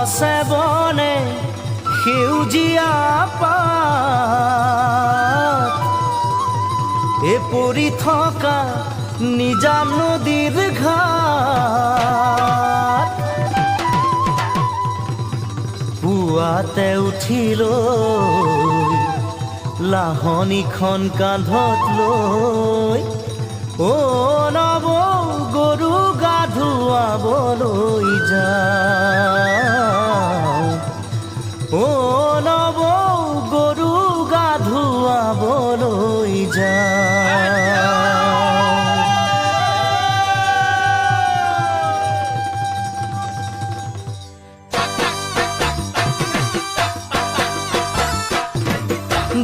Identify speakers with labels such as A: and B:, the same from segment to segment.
A: গছে বনে সেউজীয়া পাত এ পৰি থকা নিজা নদীৰ ঘাট পুৱাতে উঠিলৈ লাহনীখন কান্ধত লৈ অ নব গৰু গা ধুৱাবলৈ যাওঁ অ নব গৰু গা ধুৱাবলৈ যাওঁ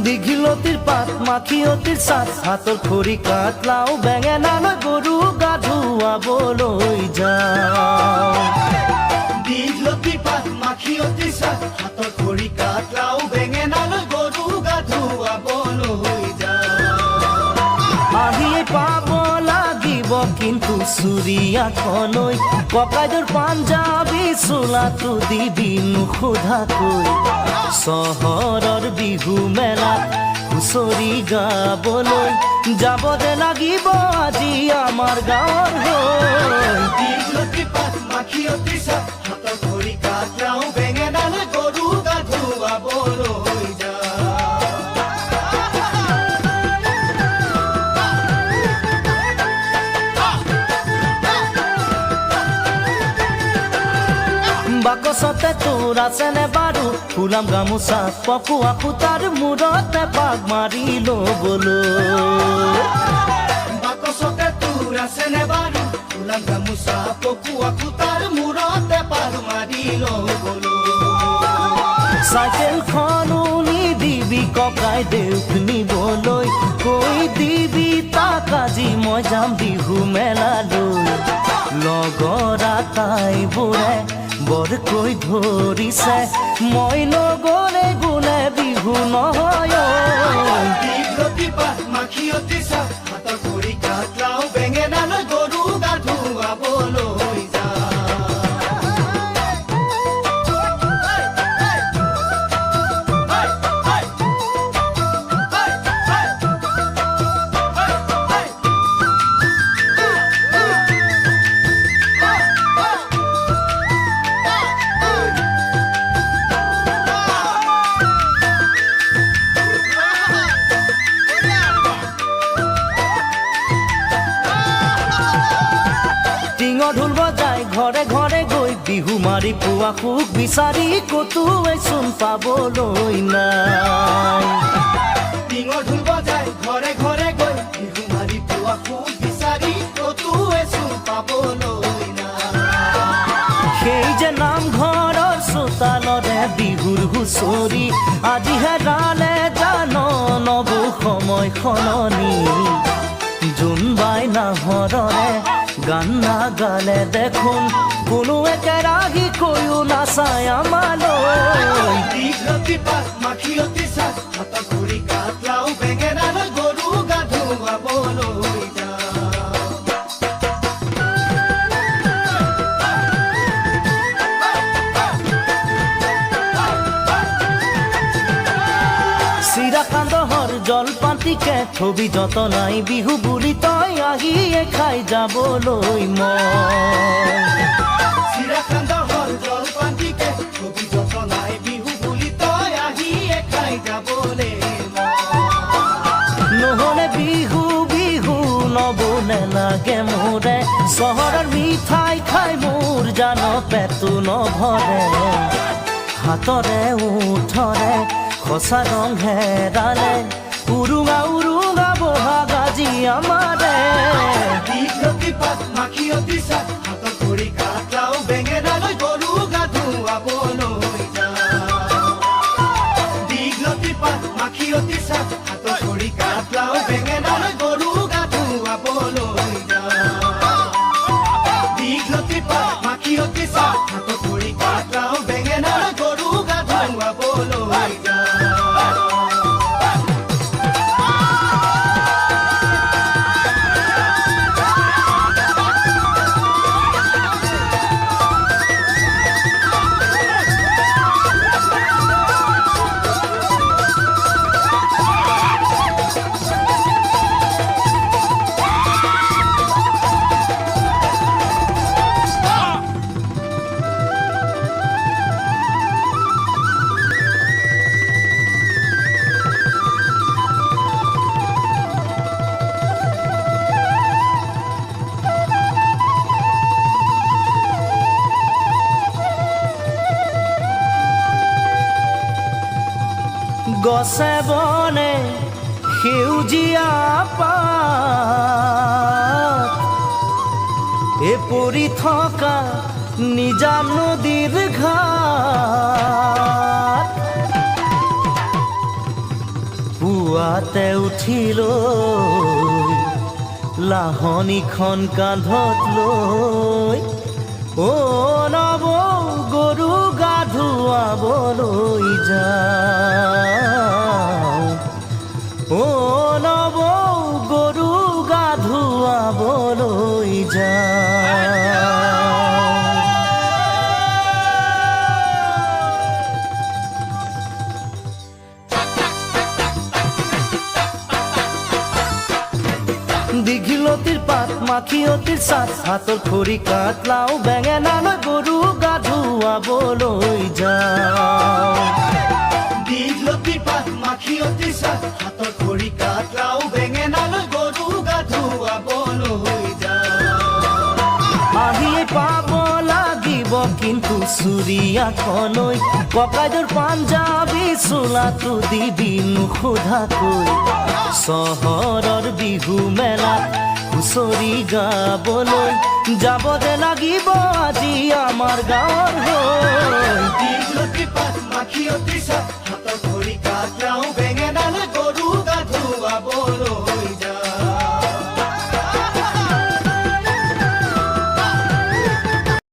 A: দীঘলতিৰ পাত মাখিয়তিৰ চাট হাতৰ খৰি কাট লাও বেঙেনালৈ গৰু গা ধুৱাবলৈ যাওঁ
B: দীঘলতিৰ পাত মাখিয়তিৰ চাট হাতৰ খৰি কাট লাও বেঙেনালৈ গৰু গা ধুৱাবলৈ যাওঁ
A: আহিয়ে পাব লাগিব কিন্তু চুৰিয়াখনৈ ককাইদেউৰ পাঞ্জাবী চোলাটো দিবি নোসোধাকৈ চহৰৰ বিহু মেলাত হুঁচৰি গাবলৈ যাব দে লাগিব আজি আমাৰ গাঁৱৰ হৈ
B: দীঘলতিৰ পাত মাখিয়তিৰ চাট হাতৰ খৰি কাট লাও বেঙেনালৈ গৰু গা ধুৱাবলৈ যাওঁ
A: বাকচতে তোৰ আছেনে বাৰু ফুলাম গামোচা পকোৱা সূতাৰ মূৰতে পাক মাৰি ল'বলৈ
B: বাকচতে তোৰ আছেনে বাৰু ফুলাম গামোচা পকোৱা সূতাৰ মূৰতে পাক মাৰি ল'বলৈ
A: চাইকেলখনো নিদিবি ককাইদেউক নিবলৈ কৈ দিবি তাক আজি মই যাম বিহু মেলালৈ লগৰ আটাইবোৰে বৰকৈ ধৰিছে মই নগ'লে গোলে বিহু নহয়
B: দীঘলতিৰ পাত মাখিয়তিৰ চাট হাতৰ খৰি কাট লাও বেঙেনালৈ গৰু গা ধুৱাবলৈ যাওঁ
A: টিঙৰ ঢোল বজাই ঘৰে ঘৰে গৈ বিহু মাৰি পোৱা সুখ বিচাৰি ক'তোৱে চোন পাবলৈ নাই
B: টিঙৰ ঢোল বজাই ঘৰে ঘৰে গৈ বিহু মাৰি পোৱা সুখ বিচাৰি ক'তোৱে চোন পাবলৈ নাই
A: সেই যে নামঘৰৰ চোতালৰে বিহুৰ হুঁচৰি আজি হেৰালে জান নবৌ সময় সলনি জোনবাই নাহৰৰে গান নাগালে দেখোন কোনো একেৰাহি কৈও নাচায় আমালৈ
B: দীঘলতিৰ পাত মাখিয়তিৰ চাট হাতৰ খৰি কাট লাও বেঙেনালৈ গৰু গা ধুৱাবলৈ যাওঁ
A: চিৰা কান্দহৰ জলপাতিকে থবি যতনাই বিহু বুলি তই আহিয়ে খাই যাবলৈ মই
B: চিৰা কান্দহৰ জলপাতিকে থবি যতনাই বিহু বুলি তই আহিয়ে খাই যাবলৈ
A: নহ'লে বিহু বিহু নবলে লাগে মোৰে চহৰৰ মিঠাই খাই মোৰ জান পেটু নভৰে হাতৰে উঠৰে সঁচা ৰং হেৰালে উৰুঙা উৰুঙা বহাগ আজি আমাৰে
B: দীঘলতিৰ পাত মাখিয়তিৰ চাট হাতৰ খৰি কাট লাও বেঙেনালৈ গৰু গা ধুৱাবলৈ যাওঁ দীঘলতিৰ পাত মাখিয়তিৰ চাট হাতৰ খৰি কাট লাও বেঙেনালৈ গৰু গা ধুৱাবলৈ যাওঁ দীঘলতিৰ পাত মাখিয়তিৰ চাট হাতৰ খৰি কাট লাও বেঙেনালৈ গৰু গা ধুৱাবলৈ যাওঁ
A: গছে বনে সেউজীয়া পাত এ পৰি থকা নিজা নদীৰ ঘাট পুৱাতে উঠিলৈ লাহনীখন কান্ধত লৈ অ নৱ গৰু গা ধুৱাবলৈ যাওঁ অ নৱ গৰু গা ধুৱাবলৈ যাওঁ দীঘলতিৰ পাত মাখিয়তিৰ চাট হাতৰ খৰি কাঠ লাও বেঙেনা লৈ গৰু গা ধুৱাবলৈ যাওঁ
B: দীঘলতি পাত মাখিয়তী চাট হাতত খৰি কাঠ লাও বেঙেনা লৈ গৰু গা ধুৱাবলৈ যাওঁ
A: আহিয়ে পাব লাগিব কিন্তু চুৰিয়াখনৈ ককাইদেউৰ পাঞ্জাবী চোলাটো দিবি নোসোধাকৈ চহৰৰ বিহু মেলাত হুঁচৰি গাবলৈ যাব যে লাগিব আজি আমাৰ গাঁৱৰ হৈ
B: দীঘলতি পাত মাখিয়তী চাট হাতত খৰি কাঠ